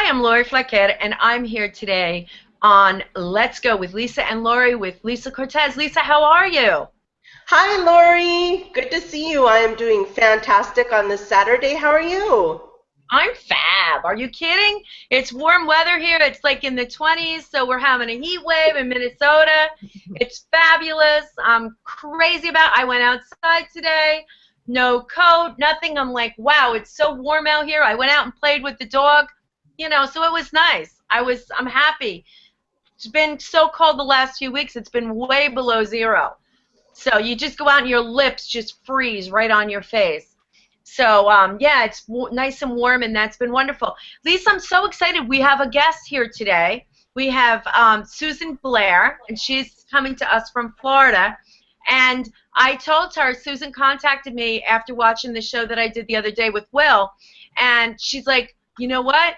Hi, I'm Lauri Fleckhead, and I'm here today on Let's Go with Lisa and Lauri with Lisa Cortez. Lisa, how are you? Hi, Lori. Good to see you. I am doing fantastic on this Saturday. How are you? I'm fab. Are you kidding? It's warm weather here. It's like in the 20s, so we're having a heat wave in Minnesota. It's fabulous. I'm crazy about it. I went outside today, no coat, nothing. I'm like, wow, it's so warm out here. I went out and played with the dog, so it was nice. I'm happy. It's been so cold the last few weeks. It's been way below zero. So you just go out and your lips just freeze right on your face. So, yeah, it's nice and warm, and that's been wonderful. Lisa, I'm so excited. We have a guest here today. We have Susan Blair, and she's coming to us from Florida. And I told her, Susan contacted me after watching the show that I did the other day with Will, and she's like, you know what?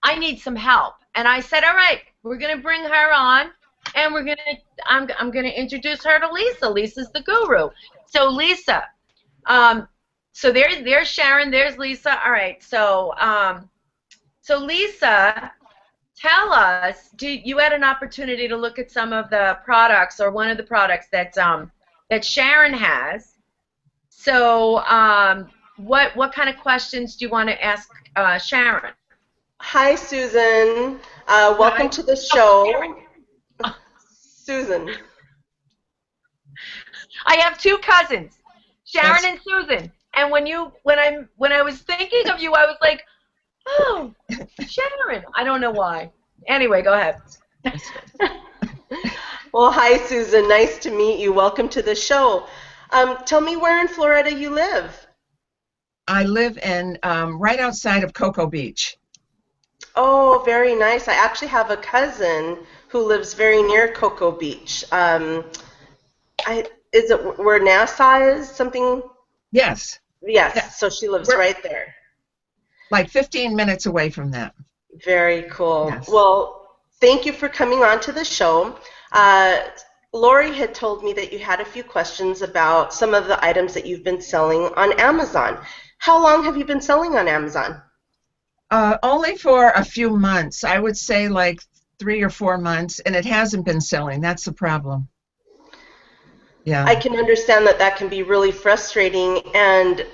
I need some help. And I said, all right, we're going to bring her on, and I'm going to introduce her to Lisa. Lisa's the guru. So Lisa, so there's Sharon, there's Lisa. All right, so Lisa, tell us, you had an opportunity to look at some of the products, or one of the products that Sharon has. So what kind of questions do you want to ask Sharon? Hi, Susan. Hi. Welcome to the Oh, Sharon. show. Susan. I have two cousins, Sharon That's and Susan. And when I was thinking of you, I was like, oh, Sharon. I don't know why. Anyway, go ahead. Well, hi, Susan. Nice to meet you. Welcome to the show. Tell me where in Florida you live. I live in right outside of Cocoa Beach. Oh, very nice. I actually have a cousin who lives very near Cocoa Beach. Is it where Nassau is? Something? Yes, Yes, so she lives we're right there. like 15 minutes away from that. Very cool. Yes. Well, thank you for coming on to the show. Uh, Lori had told me that you had a few questions about some of the items that you've been selling on Amazon. How long have you been selling on Amazon? Only for a few months. I would say like 3 or 4 months, and it hasn't been selling. That's the problem. Yeah. I can understand that that can be really frustrating, and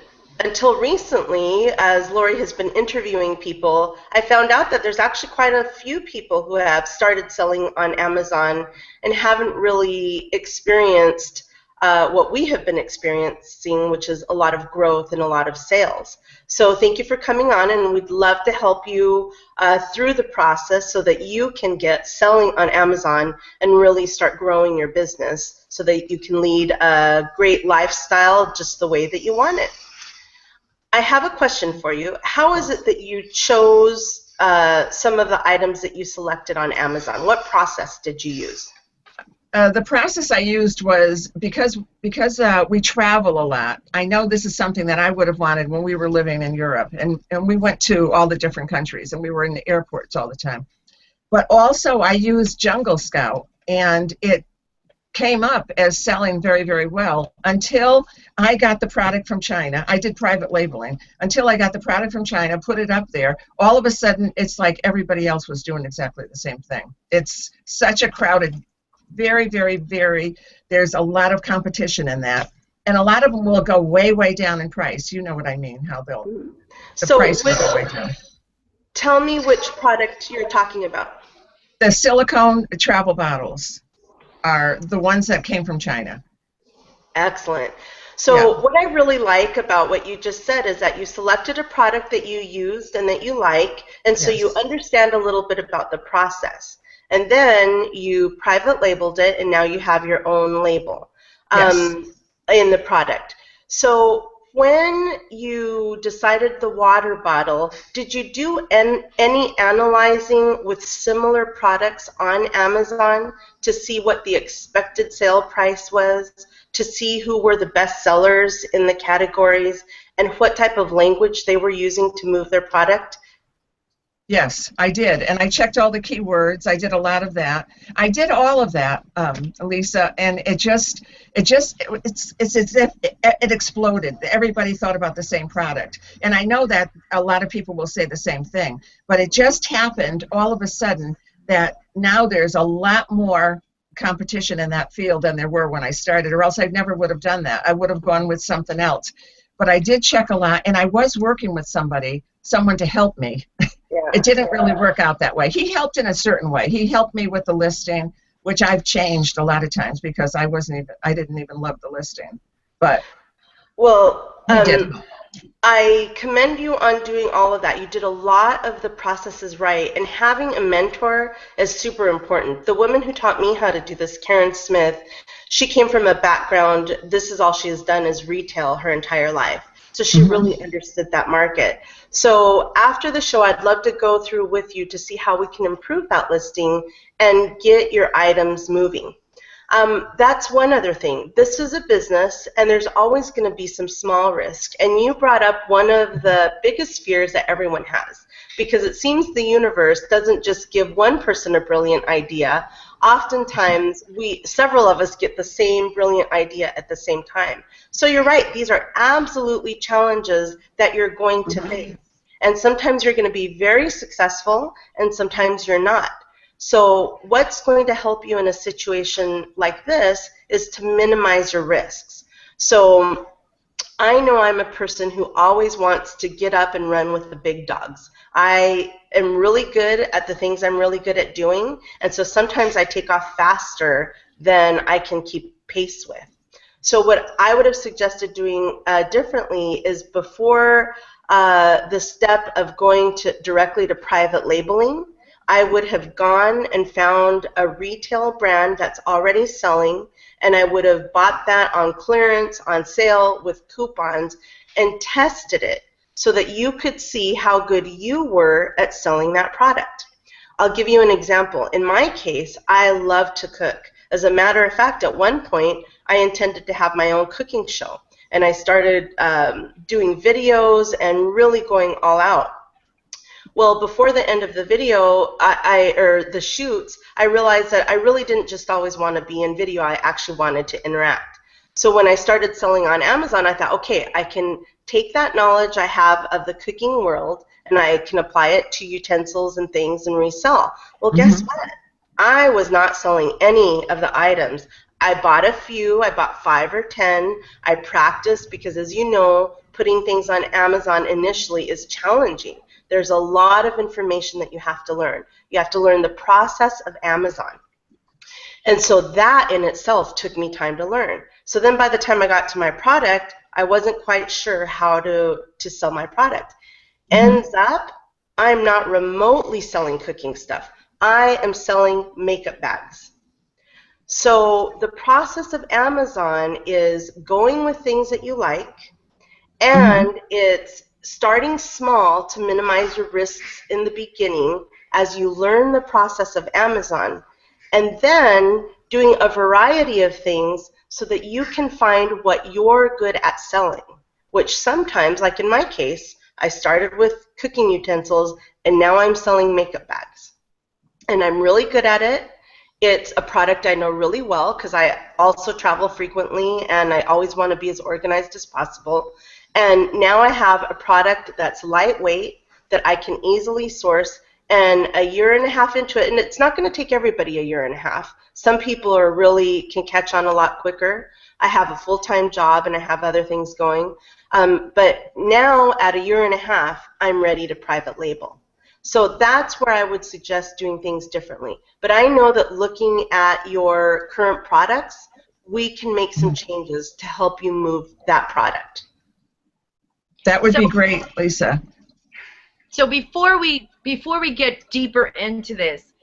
until recently, as Lori has been interviewing people, I found out that there's actually quite a few people who have started selling on Amazon and haven't really experienced what we have been experiencing, which is a lot of growth and a lot of sales. So thank you for coming on, and we'd love to help you through the process so that you can get selling on Amazon and really start growing your business so that you can lead a great lifestyle just the way that you want it. I have a question for you. How is it that you chose some of the items that you selected on Amazon? What process did you use? The process I used was because we travel a lot. I know this is something that I would have wanted when we were living in Europe, and we went to all the different countries, and we were in the airports all the time. But also I used Jungle Scout, and it came up as selling very, very well until I got the product from China. I did private labeling. Until I got the product from China, put it up there, all of a sudden it's like everybody else was doing exactly the same thing. It's such a crowded, very, very, very, there's a lot of competition in that. And a lot of them will go way, way down in price. You know what I mean, how the So price will go way down. tell me which product you're talking about. The silicone travel bottles are the ones that came from China. Excellent. Yeah. So what I really like about what you just said is that you selected a product that you used and that you like, and so you Yes. understand a little bit about the process. And then you private labeled it, and now you have your own label Yes. in the product. So when you decided the water bottle, did you do any analyzing with similar products on Amazon to see what the expected sale price was, to see who were the best sellers in the categories, and what type of language they were using to move their product? Yes, I did, and I checked all the keywords. I did a lot of that. I did all of that, Lisa, and it's as if it exploded. Everybody thought about the same product, and I know that a lot of people will say the same thing. But it just happened all of a sudden that now there's a lot more competition in that field than there were when I started, or else I never would have done that. I would have gone with something else. But I did check a lot, and I was working with someone to help me. Yeah. It didn't really work out that way. He helped in a certain way. He helped me with the listing, which I've changed a lot of times because I didn't even love the listing. But Well, he did. I commend you on doing all of that. You did a lot of the processes right, and having a mentor is super important. The woman who taught me how to do this, Karen Smith, she came from a background, this is all she has done is retail her entire life. So she really understood that market. So after the show, I'd love to go through with you to see how we can improve that listing and get your items moving. That's one other thing. This is a business, and there's always going to be some small risk. And you brought up one of the biggest fears that everyone has, because it seems the universe doesn't just give one person a brilliant idea. Oftentimes, several of us get the same brilliant idea at the same time. So you're right. These are absolutely challenges that you're going to face. And sometimes you're going to be very successful, and sometimes you're not. So what's going to help you in a situation like this is to minimize your risks. So I know I'm a person who always wants to get up and run with the big dogs. I am really good at the things I'm really good at doing, and so sometimes I take off faster than I can keep pace with. So what I would have suggested doing differently is before the step of going directly to private labeling, I would have gone and found a retail brand that's already selling, and I would have bought that on clearance, on sale, with coupons, and tested it so that you could see how good you were at selling that product. I'll give you an example. In my case, I love to cook. As a matter of fact, at one point, I intended to have my own cooking show, and I started doing videos and really going all out. Well, before the end of the video, or the shoots, I realized that I really didn't just always want to be in video. I actually wanted to interact. So when I started selling on Amazon, I thought, okay, I can take that knowledge I have of the cooking world and I can apply it to utensils and things and resell. Well, guess what? I was not selling any of the items. I bought a few. I bought 5 or 10. I practiced because, as you know, putting things on Amazon initially is challenging. There's a lot of information that you have to learn. You have to learn the process of Amazon. And so that in itself took me time to learn. So then by the time I got to my product, I wasn't quite sure how to sell my product. Ends up, I'm not remotely selling cooking stuff. I am selling makeup bags. So the process of Amazon is going with things that you like, and it's starting small to minimize your risks in the beginning as you learn the process of Amazon, and then doing a variety of things so that you can find what you're good at selling, which sometimes, like in my case, I started with cooking utensils and now I'm selling makeup bags. And I'm really good at it. It's a product I know really well because I also travel frequently and I always want to be as organized as possible. And now I have a product that's lightweight, that I can easily source, and a year and a half into it, and it's not going to take everybody a year and a half. Some people can catch on a lot quicker. I have a full-time job and I have other things going. But now at a year and a half, I'm ready to private label. So that's where I would suggest doing things differently. But I know that looking at your current products, we can make some changes to help you move that product. That would be great, Lisa. So before we get deeper into this,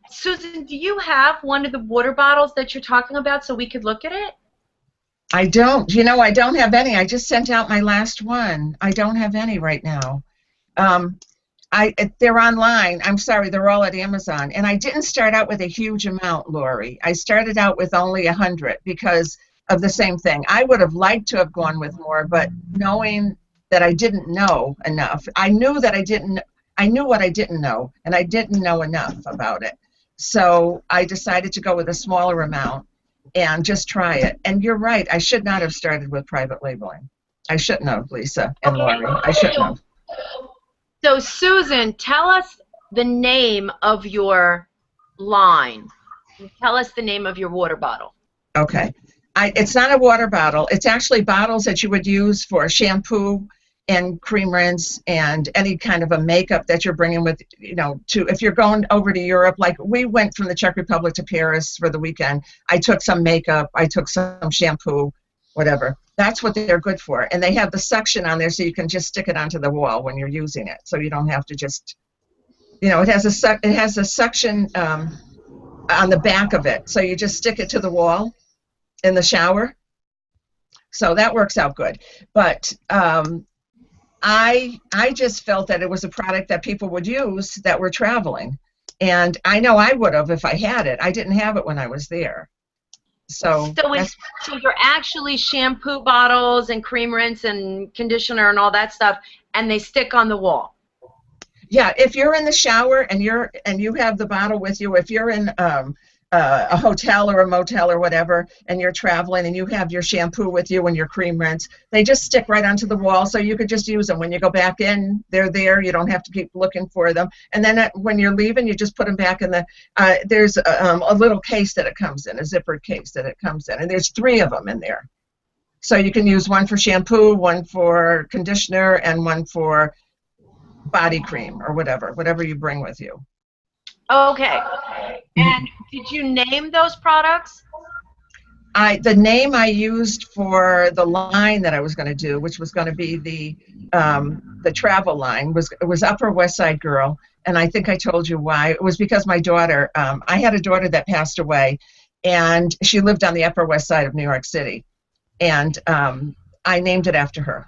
Susan, do you have one of the water bottles that you're talking about so we could look at it? I don't. You know, I don't have any. I just sent out my last one. I don't have any right now. They're online. I'm sorry, they're all at Amazon. And I didn't start out with a huge amount, Lauri. I started out with only 100 because of the same thing. I would have liked to have gone with more, but knowing that I didn't know enough, I knew that I didn't. I knew what I didn't know, and I didn't know enough about it. So I decided to go with a smaller amount and just try it. And you're right, I should not have started with private labeling. I shouldn't have, Lisa and Okay. Lauri. I shouldn't have. So Susan, tell us the name of your line. Tell us the name of your water bottle. Okay. It's not a water bottle. It's actually bottles that you would use for shampoo and cream rinse and any kind of a makeup that you're bringing with, to if you're going over to Europe. Like we went from the Czech Republic to Paris for the weekend. I took some makeup. I took some shampoo, whatever. That's what they're good for. And they have the suction on there so you can just stick it onto the wall when you're using it. So you don't have to just, it has a suction on the back of it. So you just stick it to the wall in the shower. So that works out good. But I just felt that it was a product that people would use that were traveling. And I know I would have if I had it. I didn't have it when I was there. So you're actually shampoo bottles and cream rinse and conditioner and all that stuff, and they stick on the wall. Yeah, if you're in the shower and you have the bottle with you, if you're in a hotel or a motel or whatever, and you're traveling and you have your shampoo with you and your cream rinse, they just stick right onto the wall, so you could just use them. When you go back in, they're there. You don't have to keep looking for them. And then when you're leaving, you just put them back in the, there's a little case that it comes in, a zippered case that it comes in, and there's 3 of them in there. So you can use one for shampoo, one for conditioner, and one for body cream or whatever you bring with you. Okay. And did you name those products? The name I used for the line that I was going to do, which was going to be the travel line, was Upper West Side Girl, and I think I told you why. It was because my daughter, I had a daughter that passed away, and she lived on the Upper West Side of New York City, and I named it after her.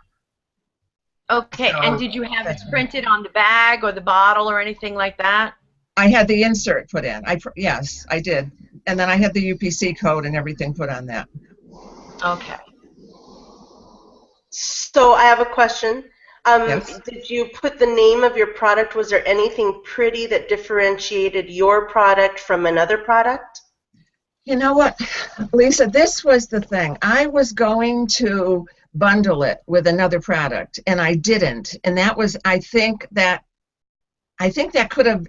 Okay, so, and did you have it printed on the bag or the bottle or anything like that? I had the insert put in. Yes, I did. And then I had the UPC code and everything put on that. Okay. So I have a question. Yes. Did you put the name of your product? Was there anything pretty that differentiated your product from another product? You know what, Lisa, this was the thing. I was going to bundle it with another product, and I didn't. And that was, I think that could have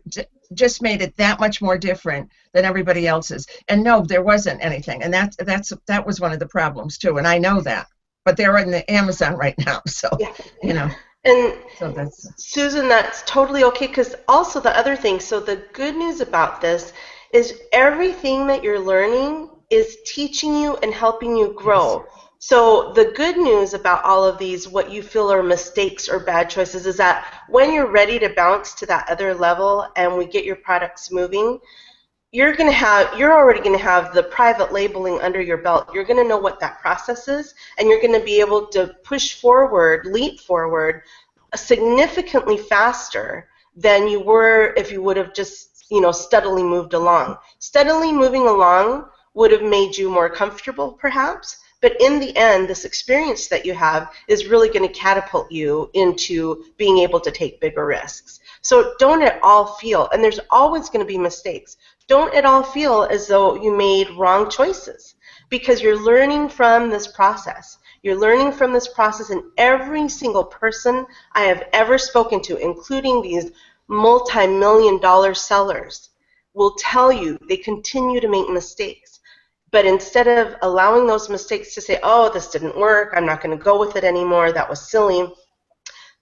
just made it that much more different than everybody else's. And no, there wasn't anything. And that was one of the problems too. And I know that. But they're in the Amazon right now, so yeah. And so that's Susan, that's totally okay, because also the other thing, so the good news about this is everything that you're learning is teaching you and helping you grow. Yes. So the good news about all of these, what you feel are mistakes or bad choices, is that when you're ready to bounce to that other level and we get your products moving, you're already going to have the private labeling under your belt. You're going to know what that process is, and you're going to be able to leap forward significantly faster than you were if you would have just, steadily moved along. Steadily moving along would have made you more comfortable, perhaps, but in the end, this experience that you have is really going to catapult you into being able to take bigger risks. So don't at all feel, and there's always going to be mistakes, don't at all feel as though you made wrong choices, because you're learning from this process. You're learning from this process, and every single person I have ever spoken to, including these multi-million-dollar sellers, will tell you they continue to make mistakes. But instead of allowing those mistakes to say, oh, this didn't work, I'm not going to go with it anymore, that was silly,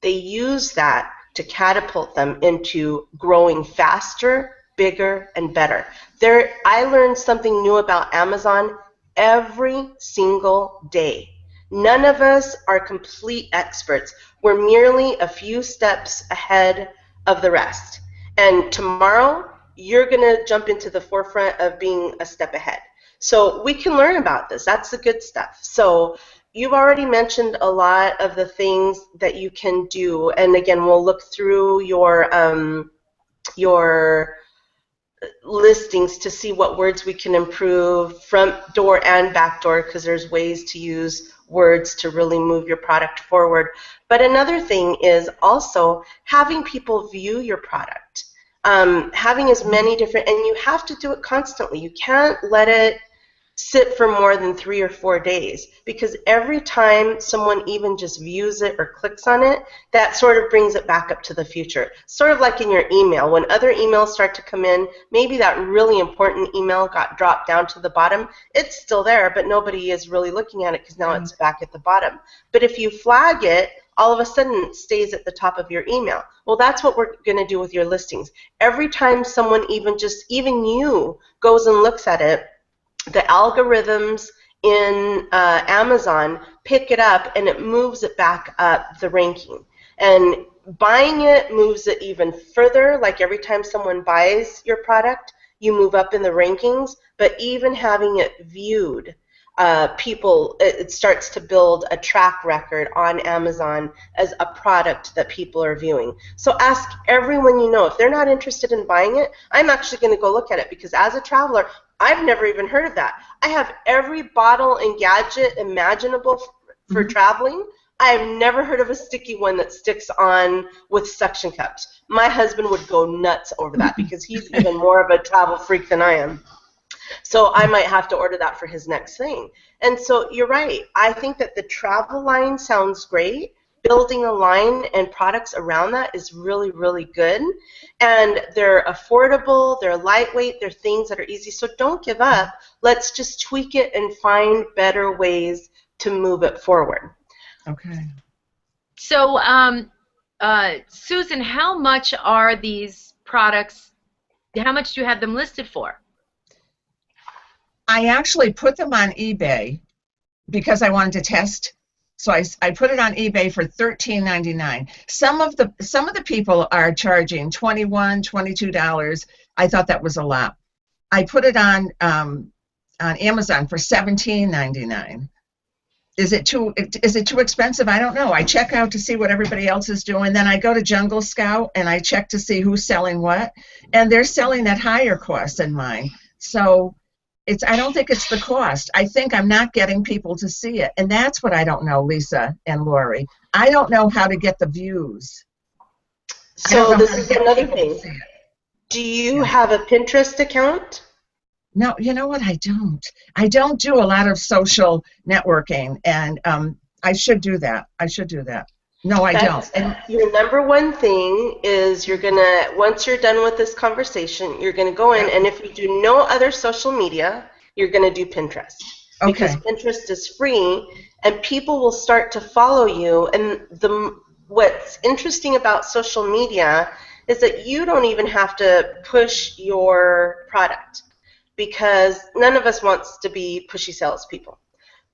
they use that to catapult them into growing faster, bigger, and better. I learned something new about Amazon every single day. None of us are complete experts. We're merely a few steps ahead of the rest. And tomorrow, you're going to jump into the forefront of being a step ahead. So we can learn about this. That's the good stuff. So you've already mentioned a lot of the things that you can do. And again, we'll look through your listings to see what words we can improve, front door and back door, because there's ways to use words to really move your product forward. But another thing is also having people view your product. Having as many different, and you have to do it constantly. You can't let it sit for more than 3 or 4 days, because every time someone even just views it or clicks on it, that sort of brings it back up to the future. Sort of like in your email. When other emails start to come in, maybe that really important email got dropped down to the bottom. It's still there, but nobody is really looking at it because now it's back at the bottom. But if you flag it, all of a sudden it stays at the top of your email. Well, that's what we're going to do with your listings. Every time someone even you goes and looks at it, the algorithms in Amazon pick it up and it moves it back up the ranking. And buying it moves it even further. Like every time someone buys your product, you move up in the rankings. But even having it viewed, it starts to build a track record on Amazon as a product that people are viewing. So ask everyone you know. If they're not interested in buying it, I'm actually going to go look at it, because as a traveler, I've never even heard of that. I have every bottle and gadget imaginable for traveling. I have never heard of a sticky one that sticks on with suction cups. My husband would go nuts over that because he's even more of a travel freak than I am. So I might have to order that for his next thing. And so you're right. I think that the travel line sounds great. Building a line and products around that is really, really good. And they're affordable, they're lightweight, they're things that are easy. So don't give up. Let's just tweak it and find better ways to move it forward. Okay. So, Susan, how much are these products, how much do you have them listed for? I actually put them on eBay because I wanted to test. So I put it on eBay for $13.99. Some of the people are charging $21, $22. I thought that was a lot. I put it on Amazon for $17.99. Is it too expensive? I don't know. I check out to see what everybody else is doing. Then I go to Jungle Scout and I check to see who's selling what, and they're selling at higher cost than mine. So I don't think it's the cost. I think I'm not getting people to see it. And that's what I don't know, Lisa and Lauri. I don't know how to get the views. So this is another thing. Do you have a Pinterest account? No, you know what? I don't. I don't do a lot of social networking, and I should do that. No, I don't. And your number one thing is once you're done with this conversation, you're going to go in, and if you do no other social media, you're going to do Pinterest. Okay. Because Pinterest is free, and people will start to follow you. And what's interesting about social media is that you don't even have to push your product, because none of us wants to be pushy salespeople.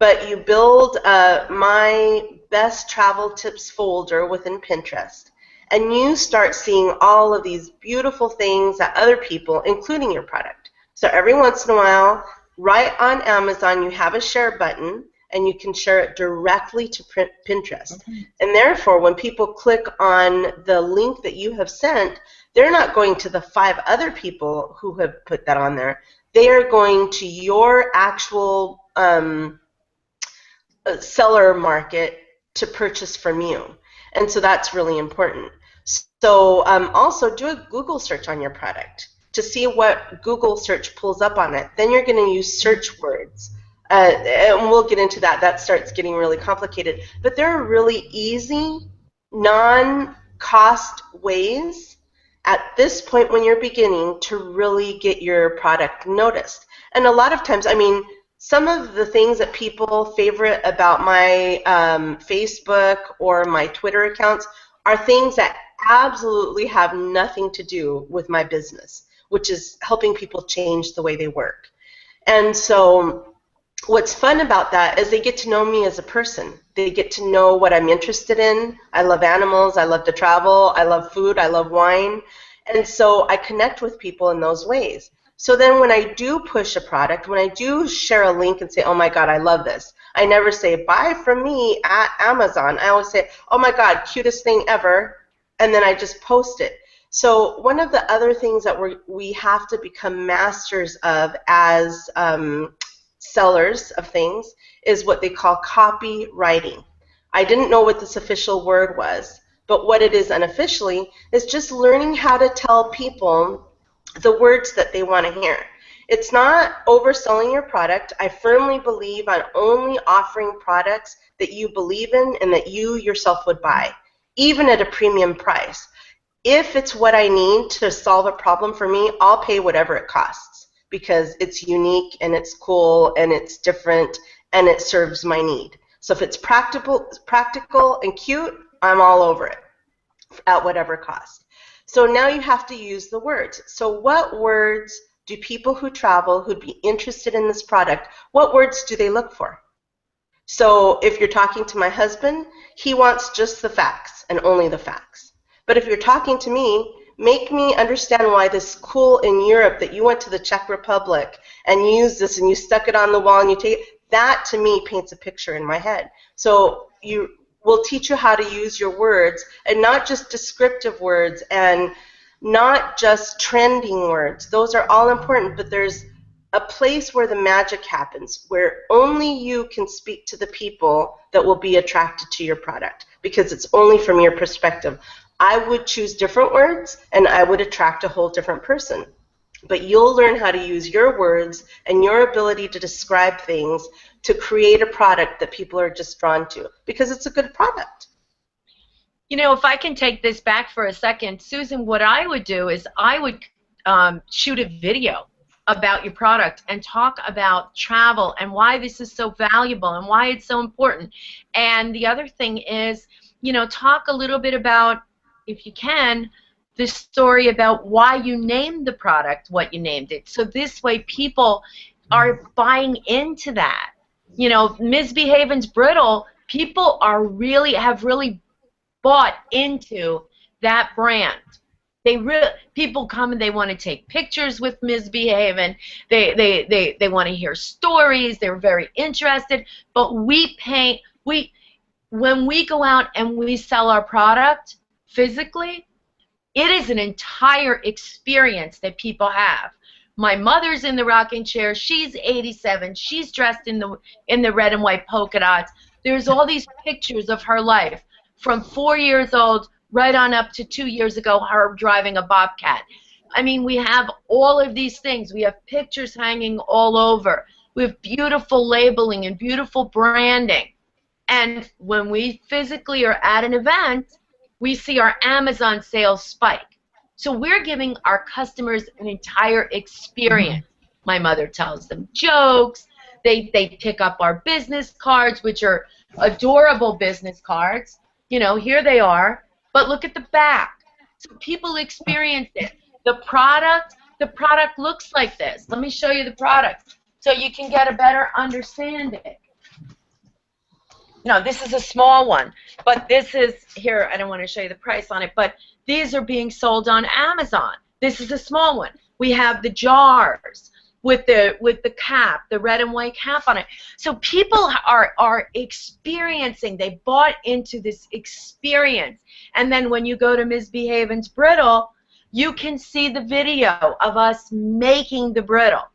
But you build my best travel tips folder within Pinterest, and you start seeing all of these beautiful things that other people, including your product. So every once in a while, right on Amazon, you have a share button, and you can share it directly to Pinterest. Okay. And therefore, when people click on the link that you have sent, they're not going to the 5 other people who have put that on there. They are going to your actual seller market to purchase from you. And so that's really important. So also do a Google search on your product to see what Google search pulls up on it. Then you're going to use search words. And we'll get into that. That starts getting really complicated. But there are really easy, non-cost ways at this point when you're beginning to really get your product noticed. And a lot of times, I mean, some of the things that people favorite about my Facebook or my Twitter accounts are things that absolutely have nothing to do with my business, which is helping people change the way they work. And so what's fun about that is they get to know me as a person. They get to know what I'm interested in. I love animals. I love to travel. I love food. I love wine. And so I connect with people in those ways. So then when I do push a product, when I do share a link and say, oh my God, I love this, I never say, buy from me at Amazon. I always say, oh my God, cutest thing ever, and then I just post it. So one of the other things that we have to become masters of as sellers of things is what they call copywriting. I didn't know what this official word was, but what it is unofficially is just learning how to tell people the words that they want to hear. It's not overselling your product. I firmly believe on only offering products that you believe in and that you yourself would buy, even at a premium price. If it's what I need to solve a problem for me, I'll pay whatever it costs because it's unique and it's cool and it's different and it serves my need. So if it's practical and cute, I'm all over it at whatever cost. So now you have to use the words. So what words do people who travel, who'd be interested in this product, what words do they look for? So if you're talking to my husband, he wants just the facts and only the facts. But if you're talking to me, make me understand why this cool in Europe that you went to the Czech Republic and used this and you stuck it on the wall and you take it, that to me paints a picture in my head. So we'll teach you how to use your words and not just descriptive words and not just trending words. Those are all important, but there's a place where the magic happens, where only you can speak to the people that will be attracted to your product because it's only from your perspective. I would choose different words and I would attract a whole different person. But you'll learn how to use your words and your ability to describe things to create a product that people are just drawn to because it's a good product. You know, if I can take this back for a second, Susan, what I would do is I would shoot a video about your product and talk about travel and why this is so valuable and why it's so important. And the other thing is, you know, talk a little bit about, if you can, the story about why you named the product what you named it. So this way people are buying into that. You know, Ms. Behaven's Brittle, people are have really bought into that brand. People come and they want to take pictures with Ms. Behaven. They want to hear stories. They're very interested. But when we go out and we sell our product physically, it is an entire experience that people have. My mother's in the rocking chair. She's 87. She's dressed in the red and white polka dots. There's all these pictures of her life from 4 years old right on up to 2 years ago, her driving a Bobcat. I mean, we have all of these things. We have pictures hanging all over. We have beautiful labeling and beautiful branding. And when we physically are at an event, we see our Amazon sales spike. So we're giving our customers an entire experience. My mother tells them jokes. They pick up our business cards, which are adorable business cards. You know, here they are. But look at the back. So people experience it. The product looks like this. Let me show you the product so you can get a better understanding. No, this is a small one, but this is, here, I don't want to show you the price on it, but these are being sold on Amazon. This is a small one. We have the jars with the cap, the red and white cap on it. So people are experiencing, they bought into this experience. And then when you go to Ms. Behaven's Brittle, you can see the video of us making the brittle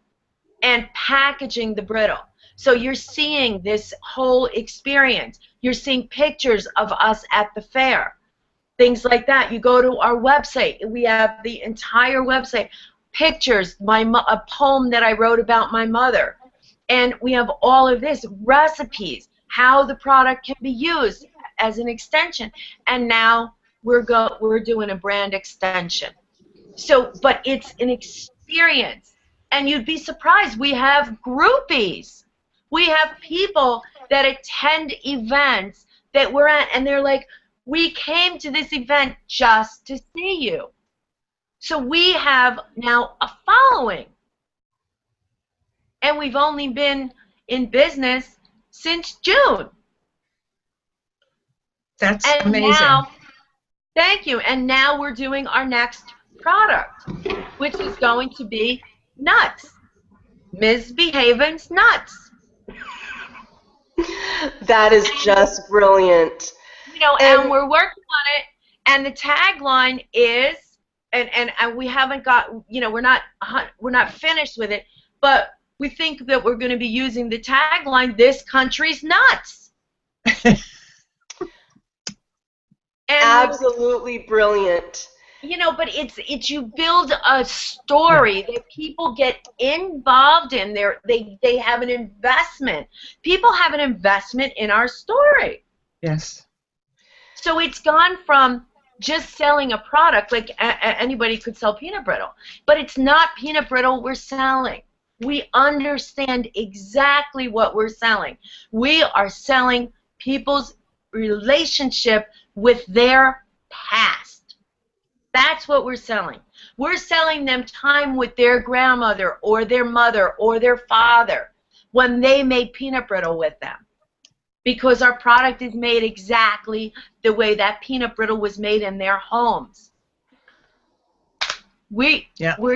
and packaging the brittle. So you're seeing this whole experience. You're seeing pictures of us at the fair, things like that. You go to our website. We have the entire website. Pictures, a poem that I wrote about my mother. And we have all of this, recipes, how the product can be used as an extension. And now we're doing a brand extension. So, but it's an experience. And you'd be surprised. We have groupies. We have people that attend events that we're at, and they're like, we came to this event just to see you. So we have now a following. And we've only been in business since June. That's amazing. Now, thank you. And now we're doing our next product, which is going to be nuts. Ms. Behaven's nuts. That is just brilliant. You know, and we're working on it, and the tagline is, and we haven't got, you know, we're not finished with it, but we think that we're going to be using the tagline, "This country's nuts." Absolutely brilliant. You know, but it's you build a story that people get involved in. They have an investment. People have an investment in our story. Yes. So it's gone from just selling a product, like anybody could sell peanut brittle, but it's not peanut brittle we're selling. We understand exactly what we're selling. We are selling people's relationship with their past. That's what we're selling. We're selling them time with their grandmother or their mother or their father when they made peanut brittle with them. Because our product is made exactly the way that peanut brittle was made in their homes. We're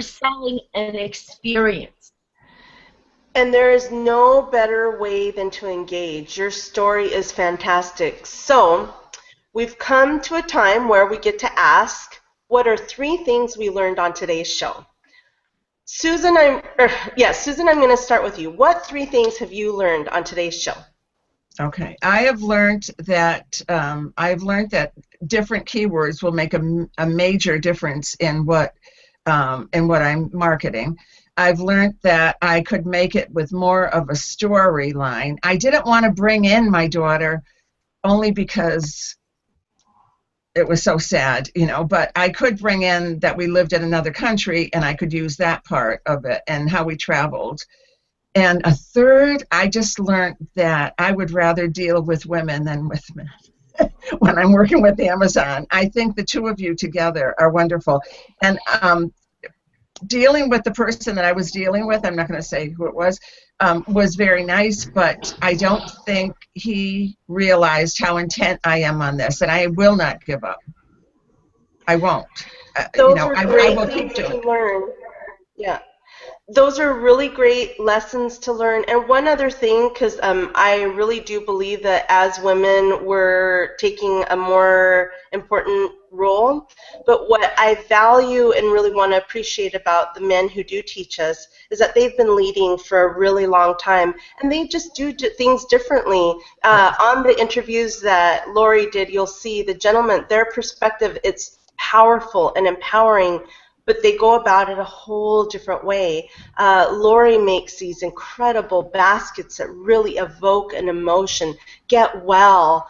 selling an experience. And there is no better way than to engage. Your story is fantastic. So we've come to a time where we get to ask, what are 3 things we learned on today's show? Susan, I'm going to start with you. What 3 things have you learned on today's show? Okay, I have learned that different keywords will make a major difference in what I'm marketing. I've learned that I could make it with more of a storyline. I didn't want to bring in my daughter only because it was so sad, you know, but I could bring in that we lived in another country, and I could use that part of it and how we traveled. And a third, I just learned that I would rather deal with women than with men when I'm working with Amazon. I think the 2 of you together are wonderful. And dealing with the person that I was dealing with, I'm not going to say who it was very nice, but I don't think he realized how intent I am on this, and I will not give up. I won't. Those are great I will things keep doing to learn. Yeah. Those are really great lessons to learn. And one other thing, because I really do believe that as women, we're taking a more important role. But what I value and really want to appreciate about the men who do teach us is that they've been leading for a really long time, and they just do things differently. On the interviews that Lauri did, you'll see the gentlemen, their perspective, it's powerful and empowering, but they go about it a whole different way. Lauri makes these incredible baskets that really evoke an emotion. Get well,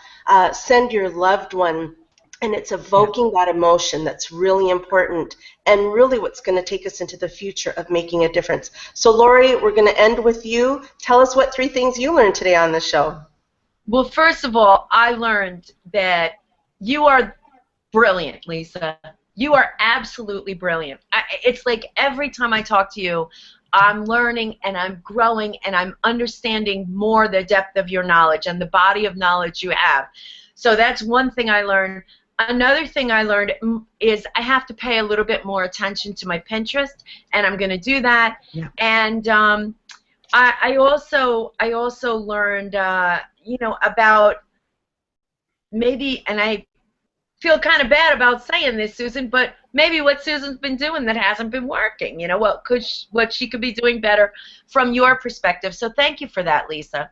send your loved one, and it's evoking that emotion that's really important and really what's going to take us into the future of making a difference. So Lauri, we're going to end with you. Tell us what 3 things you learned today on the show. Well, first of all, I learned that you are brilliant, Lisa. You are absolutely brilliant. It's like every time I talk to you, I'm learning and I'm growing and I'm understanding more the depth of your knowledge and the body of knowledge you have. So that's one thing I learned. Another thing I learned is I have to pay a little bit more attention to my Pinterest, and I'm going to do that. Yeah. And I also learned, you know, about maybe, and I feel kind of bad about saying this, Susan, but maybe what Susan's been doing that hasn't been working. You know, what she could be doing better from your perspective. So thank you for that, Lisa.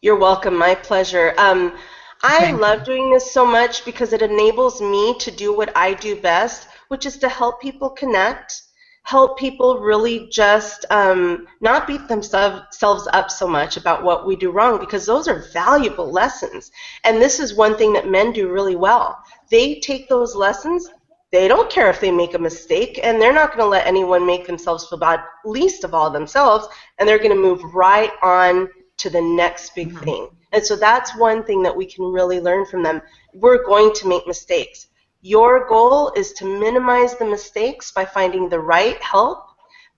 You're welcome. My pleasure. I love doing this so much because it enables me to do what I do best, which is to help people connect, help people really just not beat themselves up so much about what we do wrong, because those are valuable lessons. And this is one thing that men do really well. They take those lessons, they don't care if they make a mistake, and they're not going to let anyone make themselves feel bad, least of all themselves, and they're going to move right on to the next big thing. And so that's one thing that we can really learn from them. We're going to make mistakes. Your goal is to minimize the mistakes by finding the right help,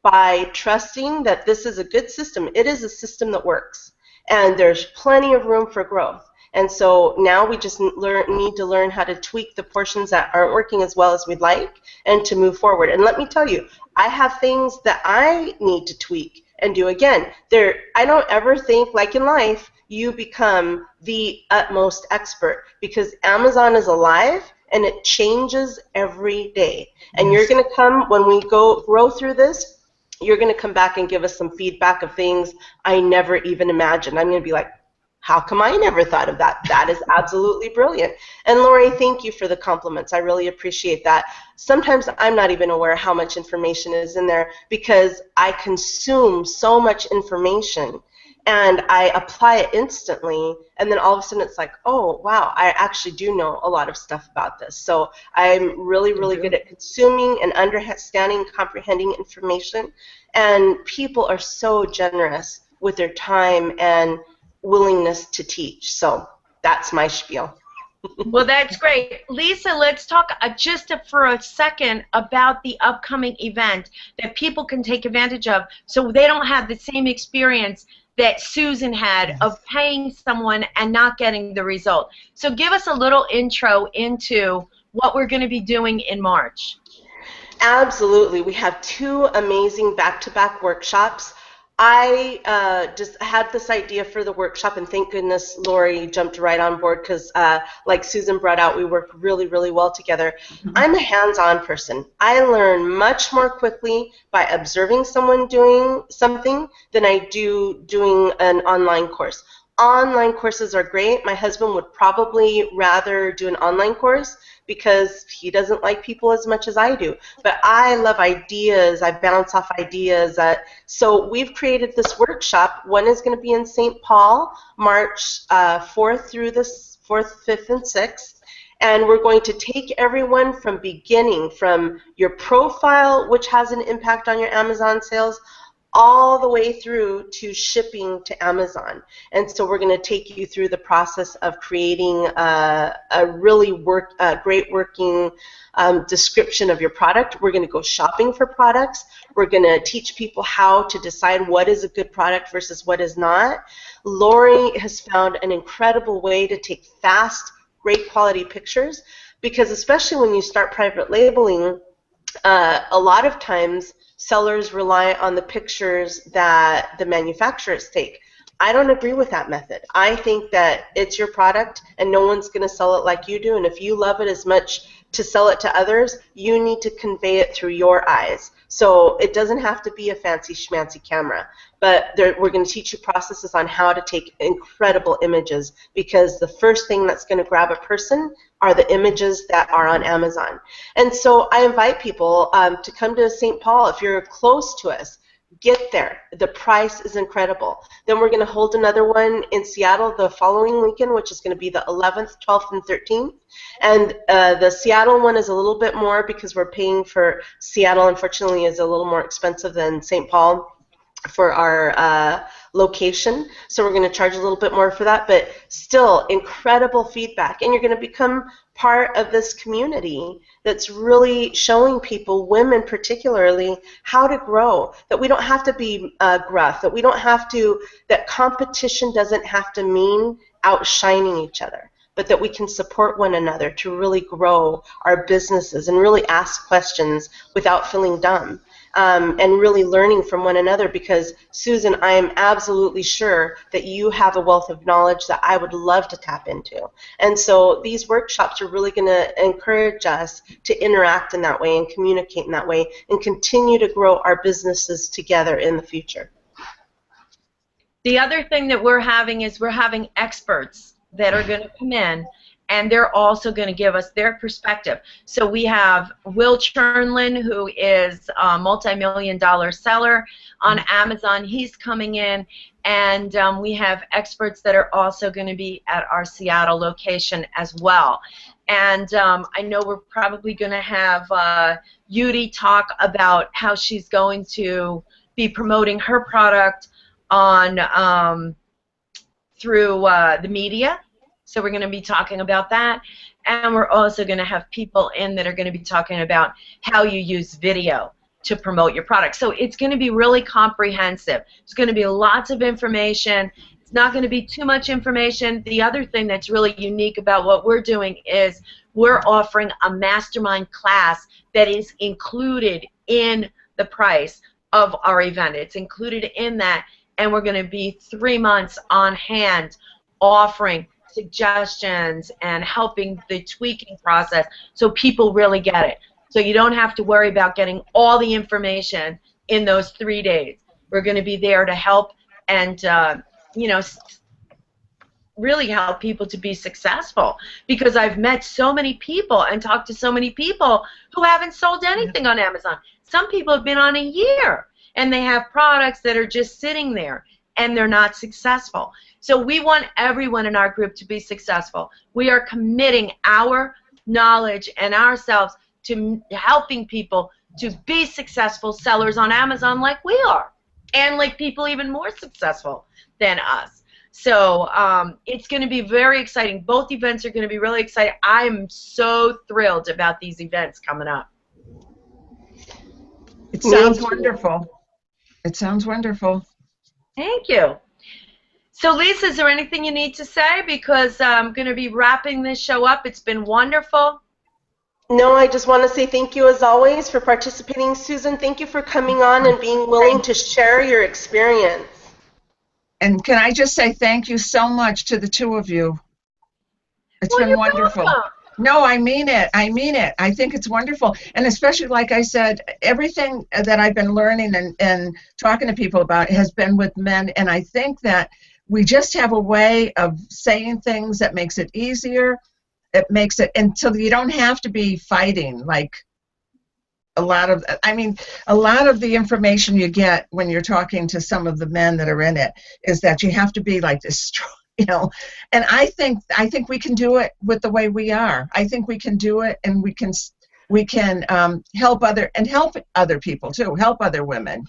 by trusting that this is a good system. It is a system that works, and there's plenty of room for growth. And so now we just need to learn how to tweak the portions that aren't working as well as we'd like and to move forward. And let me tell you, I have things that I need to tweak and do again. I don't ever think, like in life, you become the utmost expert, because Amazon is alive and it changes every day. And you're going to come, when we grow through this, you're going to come back and give us some feedback of things I never even imagined. I'm going to be like, how come I never thought of that? That is absolutely brilliant. And Lauri, thank you for the compliments. I really appreciate that. Sometimes I'm not even aware how much information is in there because I consume so much information and I apply it instantly, and then all of a sudden it's like, oh, wow, I actually do know a lot of stuff about this. So I'm really, really good at consuming and understanding, comprehending information, and people are so generous with their time and willingness to teach. So that's my spiel. Well, that's great. Lisa, let's talk for a second about the upcoming event that people can take advantage of so they don't have the same experience that Susan had of paying someone and not getting the result. So give us a little intro into what we're going to be doing in March. Absolutely. We have 2 amazing back-to-back workshops. I just had this idea for the workshop, and thank goodness Lauri jumped right on board because, like Susan brought out, we work really, really well together. I'm a hands-on person. I learn much more quickly by observing someone doing something than I do doing an online course. Online courses are great. My husband would probably rather do an online course because he doesn't like people as much as I do. But I love ideas. I bounce off ideas. So we've created this workshop. One is going to be in St. Paul, March 4th through the 4th, 5th, and 6th. And we're going to take everyone from beginning, from your profile, which has an impact on your Amazon sales, all the way through to shipping to Amazon. And so we're going to take you through the process of creating a really great working description of your product. We're going to go shopping for products. We're going to teach people how to decide what is a good product versus what is not. Lauri has found an incredible way to take fast, great quality pictures, because especially when you start private labeling, a lot of times sellers rely on the pictures that the manufacturers take. I don't agree with that method. I think that it's your product and no one's going to sell it like you do, and if you love it as much to sell it to others, you need to convey it through your eyes. So it doesn't have to be a fancy schmancy camera, but we're going to teach you processes on how to take incredible images, because the first thing that's going to grab a person are the images that are on Amazon. And so I invite people to come to St. Paul. If you're close to us, get there. The price is incredible. Then we're going to hold another one in Seattle the following weekend, which is going to be the 11th, 12th, and 13th. And the Seattle one is a little bit more because we're paying for Seattle, unfortunately, is a little more expensive than St. Paul for our location. So we're going to charge a little bit more for that, but still incredible feedback. And you're going to become part of this community that's really showing people, women particularly, how to grow, that we don't have to be gruff, that we don't have to, that competition doesn't have to mean outshining each other, but that we can support one another to really grow our businesses and really ask questions without feeling dumb. And really learning from one another, because Susan, I am absolutely sure that you have a wealth of knowledge that I would love to tap into. And so these workshops are really going to encourage us to interact in that way and communicate in that way and continue to grow our businesses together in the future. The other thing that we're having is we're having experts that are going to come in, and they're also going to give us their perspective. So we have Will Chernlin, who is a multi-million-dollar seller on Amazon. He's coming in, and we have experts that are also going to be at our Seattle location as well. And I know we're probably going to have Yudi talk about how she's going to be promoting her product on through the media. So we're going to be talking about that, and we're also going to have people in that are going to be talking about how you use video to promote your product. So it's going to be really comprehensive. There's going to be lots of information. It's not going to be too much information. The other thing that's really unique about what we're doing is we're offering a mastermind class that is included in the price of our event. It's included in that, and we're going to be 3 months on hand offering suggestions and helping the tweaking process so people really get it. So you don't have to worry about getting all the information in those 3 days. We're going to be there to help and, you know, really help people to be successful, because I've met so many people and talked to so many people who haven't sold anything on Amazon. Some people have been on a year and they have products that are just sitting there and they're not successful. So we want everyone in our group to be successful. We are committing our knowledge and ourselves to helping people to be successful sellers on Amazon like we are, and like people even more successful than us. So it's going to be very exciting. Both events are going to be really exciting. I am so thrilled about these events coming up. It sounds wonderful. It sounds wonderful. Thank you. So, Lisa, is there anything you need to say? Because I'm going to be wrapping this show up. It's been wonderful. No, I just want to say thank you as always for participating. Susan, thank you for coming on and being willing to share your experience. And can I just say thank you so much to the two of you. It's been wonderful. Welcome. No, I mean it. I mean it. I think it's wonderful. And especially, like I said, everything that I've been learning and talking to people about has been with men. And I think that we just have a way of saying things that makes it easier. It makes it until you don't have to be fighting like a lot of the information you get when you're talking to some of the men that are in it is that you have to be like this strong, you know. And I think we can do it with the way we are. I think we can do it, and we can help other people too, help other women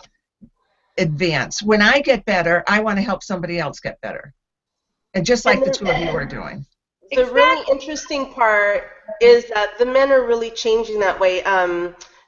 advance. When I get better, I want to help somebody else get better, and just like the two of you are doing. The really interesting part is that the men are really changing that way.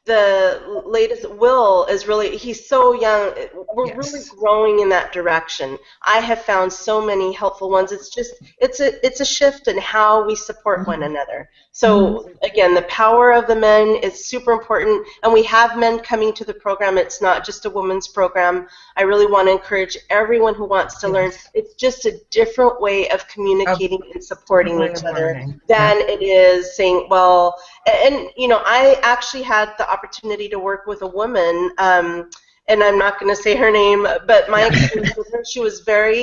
The latest Will is really, he's so young. We're really growing in that direction. I have found so many helpful ones. It's just, it's a shift in how we support one another. So again, the power of the men is super important, and we have men coming to the program. It's not just a women's program. I really want to encourage everyone who wants to learn. It's just a different way of communicating and supporting each other than it is saying, well, and you know, I actually had the opportunity to work with a woman, and I'm not going to say her name, but my experience with her, she was very,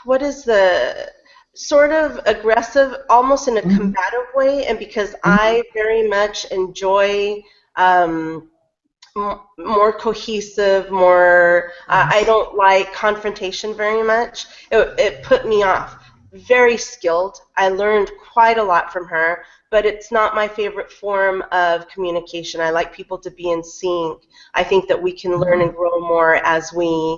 what is the, sort of aggressive, almost in a combative way, and because I very much enjoy more cohesive, more, I don't like confrontation very much, it put me off. Very skilled. I learned quite a lot from her, but it's not my favorite form of communication. I like people to be in sync. I think that we can learn and grow more as we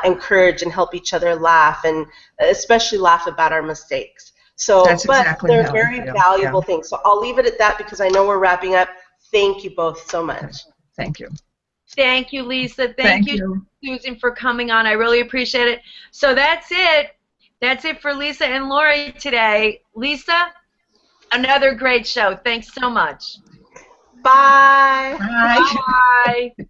encourage and help each other laugh, and especially laugh about our mistakes. So, but they're very valuable things. So I'll leave it at that because I know we're wrapping up. Thank you both so much. Thank you. Thank you, Lisa. Thank you, Susan, for coming on. I really appreciate it. So that's it. That's it for Lisa and Lauri today. Lisa, another great show. Thanks so much. Bye. Bye. Bye.